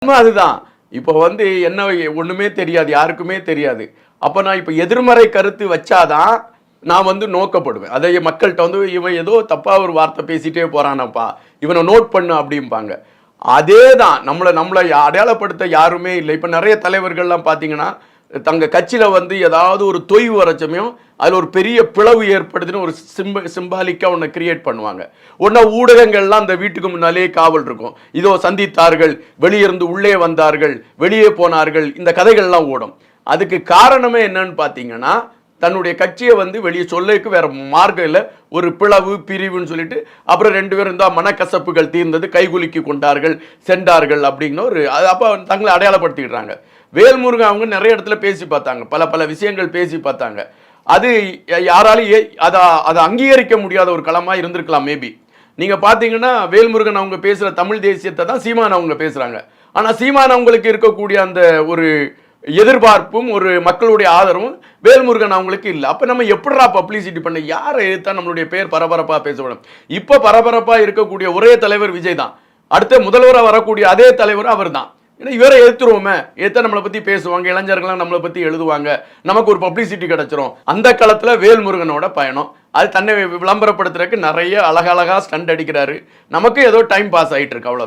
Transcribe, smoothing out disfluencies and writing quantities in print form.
அதுதான் இப்போ வந்து என்ன ஒண்ணுமே தெரியாது, யாருக்குமே தெரியாது. அப்ப நான் இப்ப எதிர்மறை கருத்து வச்சாதான் நான் வந்து நோக்கப்படுவேன். அதை மக்கள்கிட்ட வந்து இவன் ஏதோ தப்பா ஒரு வார்த்தை பேசிட்டே போறானப்பா, இவனை நோட் பண்ணு அப்படிம்பாங்க. அதே தான் நம்மளை அடையாளப்படுத்த யாருமே இல்லை. இப்ப நிறைய தலைவர்கள்லாம் பார்த்தீங்கன்னா தங்க கட்சியில வந்து ஏதாவது ஒரு தொய்வு வர சமயம் அதில் ஒரு பெரிய பிளவு ஏற்படுதுன்னு ஒரு சிம்பாலிக்காக ஒன்று கிரியேட் பண்ணுவாங்க. ஒன்றா ஊடகங்கள்லாம் அந்த வீட்டுக்கு முன்னாலே காவல் இருக்கும். இதோ சந்தித்தார்கள், வெளியிருந்து உள்ளே வந்தார்கள், வெளியே போனார்கள், இந்த கதைகள்லாம் ஓடும். அதுக்கு காரணமே என்னன்னு பார்த்தீங்கன்னா தன்னுடைய கட்சியை வந்து வெளியே சொல்லுக்கு வேற மார்க்கம் இல்லை, ஒரு பிளவு பிரிவுன்னு சொல்லிட்டு அப்புறம் 2 பேரும் இருந்தால் மனக்கசப்புகள் தீர்ந்தது, கைகுலுக்கி கொண்டார்கள், சென்றார்கள் அப்படிங்கிற ஒரு அப்போ தங்களை அடையாளப்படுத்திக்கிறாங்க. வேல்முருகன் அவங்க நிறைய இடத்துல பேசி பார்த்தாங்க, பல விஷயங்கள் பேசி பார்த்தாங்க. அது யாராலையும் அதை அங்கீகரிக்க முடியாத ஒரு களமாக இருந்திருக்கலாம் மேபி. நீங்க பாத்தீங்கன்னா வேல்முருகன் அவங்க பேசுற தமிழ் தேசியத்தை தான் சீமான் அவங்க பேசுறாங்க. ஆனா சீமான் அவங்களுக்கு இருக்கக்கூடிய அந்த ஒரு எதிர்பார்ப்பும் ஒரு மக்களுடைய ஆதரவும் வேல்முருகன் அவங்களுக்கு இல்லை. அப்ப நம்ம எப்படா பப்ளிசிட்டி பண்ண, யாரை எதிர்த்தா நம்மளுடைய பேர் பரபரப்பா பேசப்படும்? இப்ப பரபரப்பா இருக்கக்கூடிய ஒரே தலைவர் விஜய் தான். அடுத்த முதல்வராக வரக்கூடிய அதே தலைவர் அவர் தான். ஏன்னா இவரை எதிர்த்துருவோமே, எதிர்த்தா நம்மளை பத்தி பேசுவாங்க, இளைஞர்கள்லாம் நம்மளை பத்தி எழுதுவாங்க, நமக்கு ஒரு பப்ளிசிட்டி கிடைச்சிரும். அந்த களத்துல வேல்முருகனோட பயணம். அது தன்னை விளம்பரப்படுத்துறதுக்கு நிறைய அழகழகா ஸ்டண்ட் அடிக்கிறாரு. நமக்கு ஏதோ டைம் பாஸ் ஆயிட்டு இருக்கு, அவ்வளவு.